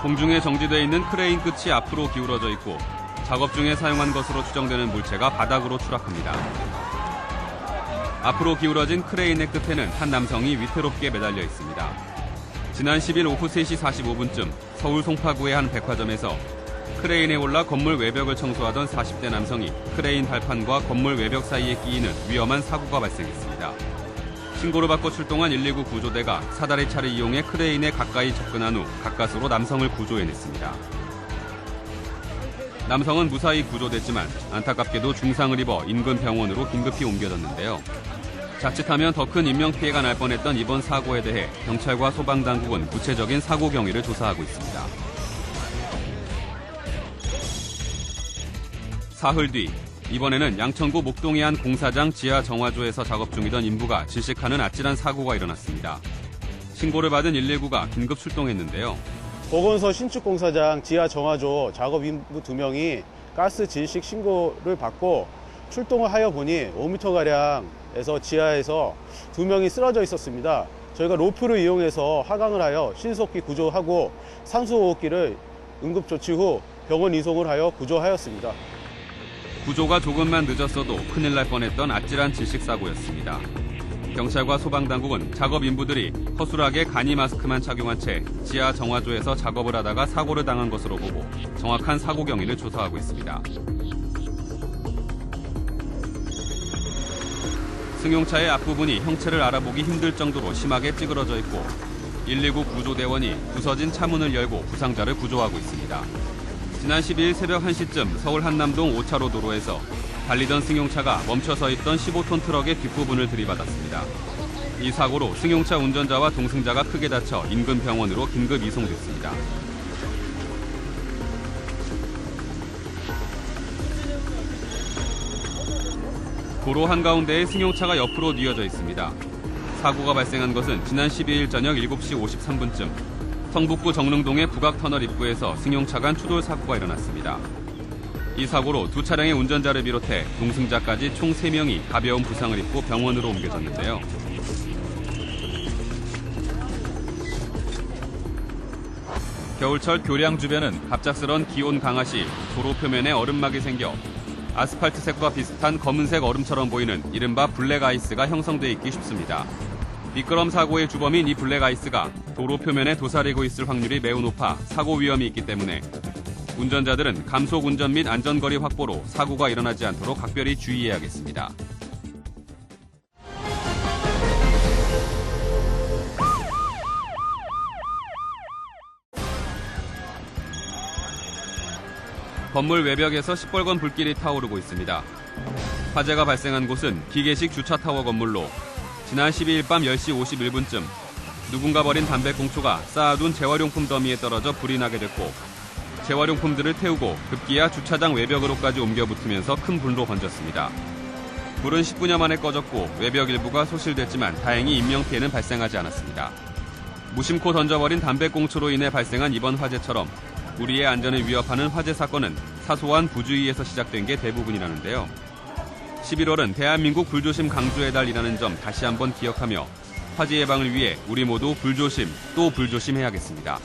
공중에 정지돼 있는 크레인 끝이 앞으로 기울어져 있고 작업 중에 사용한 것으로 추정되는 물체가 바닥으로 추락합니다. 앞으로 기울어진 크레인의 끝에는 한 남성이 위태롭게 매달려 있습니다. 지난 10일 오후 3시 45분쯤 서울 송파구의 한 백화점에서 크레인에 올라 건물 외벽을 청소하던 40대 남성이 크레인 발판과 건물 외벽 사이에 끼이는 위험한 사고가 발생했습니다. 신고를 받고 출동한 119 구조대가 사다리 차를 이용해 크레인에 가까이 접근한 후 가까스로 남성을 구조해냈습니다. 남성은 무사히 구조됐지만 안타깝게도 중상을 입어 인근 병원으로 긴급히 옮겨졌는데요. 자칫하면 더 큰 인명피해가 날 뻔했던 이번 사고에 대해 경찰과 소방당국은 구체적인 사고 경위를 조사하고 있습니다. 사흘 뒤, 이번에는 양천구 목동의 한 공사장 지하 정화조에서 작업 중이던 인부가 질식하는 아찔한 사고가 일어났습니다. 신고를 받은 119가 긴급 출동했는데요. 보건소 신축 공사장 지하 정화조 작업 인부 2명이 가스 질식 신고를 받고 출동을 하여 보니 5m가량에서 지하에서 2명이 쓰러져 있었습니다. 저희가 로프를 이용해서 하강을 하여 신속히 구조하고 산소호흡기를 응급조치 후 병원 이송을 하여 구조하였습니다. 구조가 조금만 늦었어도 큰일 날 뻔했던 아찔한 질식 사고였습니다. 경찰과 소방당국은 작업 인부들이 허술하게 간이 마스크만 착용한 채 지하 정화조에서 작업을 하다가 사고를 당한 것으로 보고 정확한 사고 경위를 조사하고 있습니다. 승용차의 앞부분이 형체를 알아보기 힘들 정도로 심하게 찌그러져 있고 119 구조대원이 부서진 차문을 열고 부상자를 구조하고 있습니다. 지난 12일 새벽 1시쯤 서울 한남동 5차로 도로에서 달리던 승용차가 멈춰서 있던 15톤 트럭의 뒷부분을 들이받았습니다. 이 사고로 승용차 운전자와 동승자가 크게 다쳐 인근 병원으로 긴급 이송됐습니다. 도로 한가운데에 승용차가 옆으로 뉘어져 있습니다. 사고가 발생한 것은 지난 12일 저녁 7시 53분쯤 성북구 정릉동의 북악터널 입구에서 승용차 간 추돌 사고가 일어났습니다. 이 사고로 두 차량의 운전자를 비롯해 동승자까지 총 3명이 가벼운 부상을 입고 병원으로 옮겨졌는데요. 겨울철 교량 주변은 갑작스런 기온 강화 시 도로 표면에 얼음막이 생겨 아스팔트색과 비슷한 검은색 얼음처럼 보이는 이른바 블랙아이스가 형성돼 있기 쉽습니다. 미끄럼 사고의 주범인 이 블랙아이스가 도로 표면에 도사리고 있을 확률이 매우 높아 사고 위험이 있기 때문에 운전자들은 감속 운전 및 안전거리 확보로 사고가 일어나지 않도록 각별히 주의해야겠습니다. 건물 외벽에서 시뻘건 불길이 타오르고 있습니다. 화재가 발생한 곳은 기계식 주차타워 건물로 지난 12일 밤 10시 51분쯤 누군가 버린 담배꽁초가 쌓아둔 재활용품 더미에 떨어져 불이 나게 됐고 재활용품들을 태우고 급기야 주차장 외벽으로까지 옮겨 붙으면서 큰 불로 번졌습니다. 불은 10분여 만에 꺼졌고 외벽 일부가 소실됐지만 다행히 인명피해는 발생하지 않았습니다. 무심코 던져버린 담배꽁초로 인해 발생한 이번 화재처럼 우리의 안전을 위협하는 화재 사건은 사소한 부주의에서 시작된 게 대부분이라는데요. 11월은 대한민국 불조심 강조의 달이라는 점 다시 한번 기억하며 화재 예방을 위해 우리 모두 불조심 또 불조심해야겠습니다.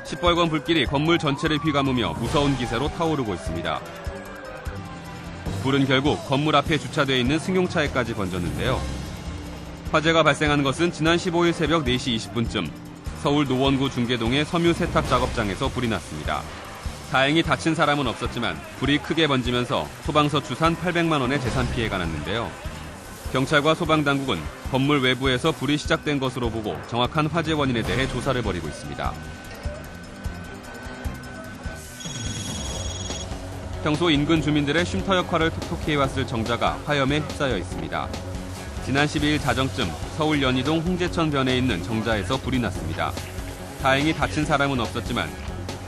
시뻘건 불길이 건물 전체를 휘감으며 무서운 기세로 타오르고 있습니다. 불은 결국 건물 앞에 주차되어 있는 승용차에까지 번졌는데요. 화재가 발생한 것은 지난 15일 새벽 4시 20분쯤 서울 노원구 중계동의 섬유 세탁 작업장에서 불이 났습니다. 다행히 다친 사람은 없었지만 불이 크게 번지면서 소방서 추산 800만 원의 재산 피해가 났는데요. 경찰과 소방당국은 건물 외부에서 불이 시작된 것으로 보고 정확한 화재 원인에 대해 조사를 벌이고 있습니다. 평소 인근 주민들의 쉼터 역할을 톡톡히 해왔을 정자가 화염에 휩싸여 있습니다. 지난 12일 자정쯤 서울 연희동 홍제천변에 있는 정자에서 불이 났습니다. 다행히 다친 사람은 없었지만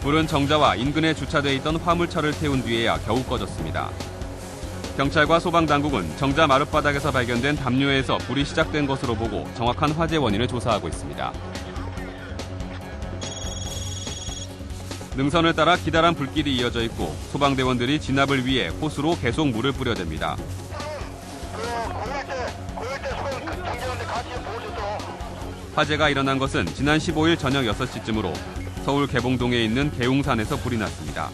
불은 정자와 인근에 주차돼 있던 화물차를 태운 뒤에야 겨우 꺼졌습니다. 경찰과 소방당국은 정자 마룻바닥에서 발견된 담요에서 불이 시작된 것으로 보고 정확한 화재 원인을 조사하고 있습니다. 능선을 따라 기다란 불길이 이어져 있고 소방대원들이 진압을 위해 호스로 계속 물을 화재가 일어난 것은 지난 15일 저녁 6시쯤으로 서울 개봉동에 있는 계웅산에서 불이 났습니다.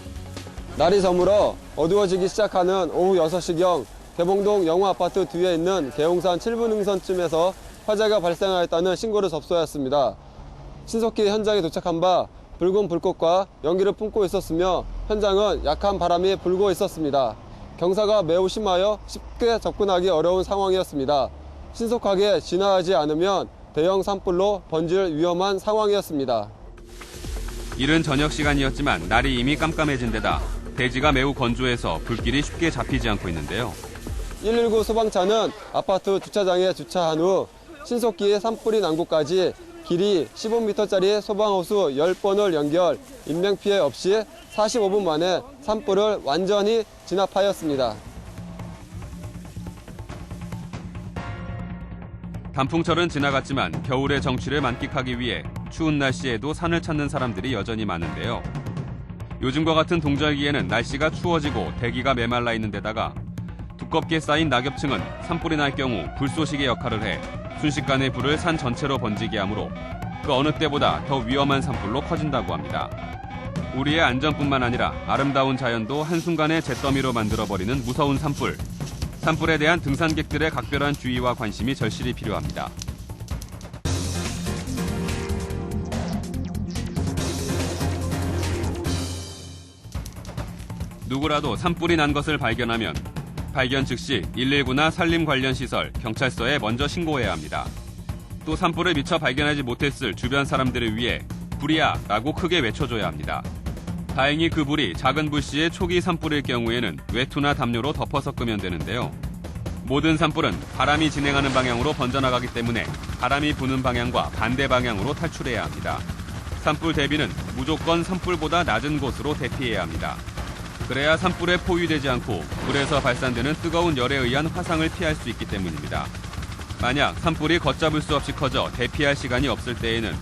날이 저물어 어두워지기 시작하는 오후 6시경 개봉동 영화아파트 뒤에 있는 계웅산 7분 능선쯤에서 화재가 발생하였다는 신고를 접수하였습니다. 신속히 현장에 도착한 바 붉은 불꽃과 연기를 뿜고 있었으며 현장은 약한 바람이 불고 있었습니다. 경사가 매우 심하여 쉽게 접근하기 어려운 상황이었습니다. 신속하게 진화하지 않으면 대형 산불로 번질 위험한 상황이었습니다. 이른 저녁 시간이었지만 날이 이미 깜깜해진 데다 대지가 매우 건조해서 불길이 쉽게 잡히지 않고 있는데요. 119 소방차는 아파트 주차장에 주차한 후 신속히 산불이 난 곳까지 길이 15m짜리 소방호수 10번을 연결, 인명피해 없이 45분 만에 산불을 완전히 진압하였습니다. 단풍철은 지나갔지만 겨울의 정취를 만끽하기 위해 추운 날씨에도 산을 찾는 사람들이 여전히 많은데요. 요즘과 같은 동절기에는 날씨가 추워지고 대기가 메말라 있는 데다가 두껍게 쌓인 낙엽층은 산불이 날 경우 불쏘시개 역할을 해 순식간에 불을 산 전체로 번지게 하므로 그 어느 때보다 더 위험한 산불로 커진다고 합니다. 우리의 안전뿐만 아니라 아름다운 자연도 한순간에 잿더미로 만들어버리는 무서운 산불. 산불에 대한 등산객들의 각별한 주의와 관심이 절실히 필요합니다. 누구라도 산불이 난 것을 발견하면 발견 즉시 119나 산림 관련 시설, 경찰서에 먼저 신고해야 합니다. 또 산불을 미처 발견하지 못했을 주변 사람들을 위해 불이야! 라고 크게 외쳐줘야 합니다. 다행히 그 불이 작은 불씨의 초기 산불일 경우에는 외투나 담요로 덮어서 끄면 되는데요. 모든 산불은 바람이 진행하는 방향으로 번져나가기 때문에 바람이 부는 방향과 반대 방향으로 탈출해야 합니다. 산불 대비는 무조건 산불보다 낮은 곳으로 대피해야 합니다. 그래야 산불에 포위되지 않고 불에서 발산되는 뜨거운 열에 의한 화상을 피할 수 있기 때문입니다. 만약 산불이 걷잡을 수 없이 커져 대피할 시간이 없을 때에는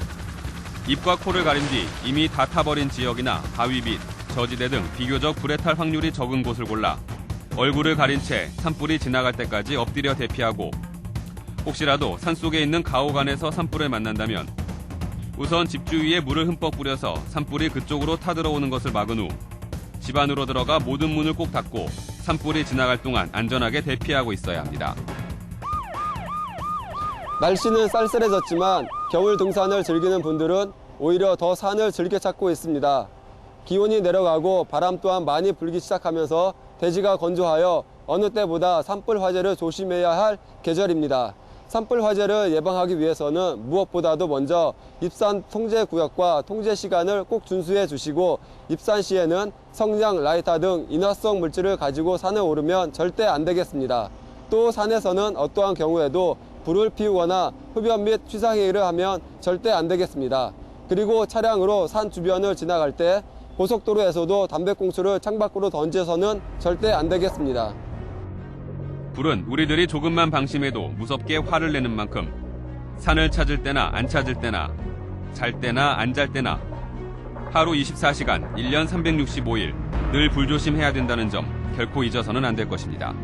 입과 코를 가린 뒤 이미 다 타버린 지역이나 바위 밑, 저지대 등 비교적 불에 탈 확률이 적은 곳을 골라 얼굴을 가린 채 산불이 지나갈 때까지 엎드려 대피하고 혹시라도 산속에 있는 가옥안에서 산불을 만난다면 우선 집 주위에 물을 흠뻑 뿌려서 산불이 그쪽으로 타들어오는 것을 막은 후 집 안으로 들어가 모든 문을 꼭 닫고 산불이 지나갈 동안 안전하게 대피하고 있어야 합니다. 날씨는 쌀쌀해졌지만 겨울 등산을 즐기는 분들은 오히려 더 산을 즐겨 찾고 있습니다. 기온이 내려가고 바람 또한 많이 불기 시작하면서 대지가 건조하여 어느 때보다 산불 화재를 조심해야 할 계절입니다. 산불 화재를 예방하기 위해서는 무엇보다도 먼저 입산 통제 구역과 통제 시간을 꼭 준수해 주시고 입산 시에는 성냥, 라이터 등 인화성 물질을 가지고 산에 오르면 절대 안 되겠습니다. 또 산에서는 어떠한 경우에도 불을 피우거나 흡연 및 취사행위를 하면 절대 안 되겠습니다. 그리고 차량으로 산 주변을 지나갈 때 고속도로에서도 담배꽁초를 창밖으로 던져서는 절대 안 되겠습니다. 불은 우리들이 조금만 방심해도 무섭게 화를 내는 만큼 산을 찾을 때나 안 찾을 때나 잘 때나 안 잘 때나 하루 24시간 1년 365일 늘 불조심해야 된다는 점 결코 잊어서는 안 될 것입니다.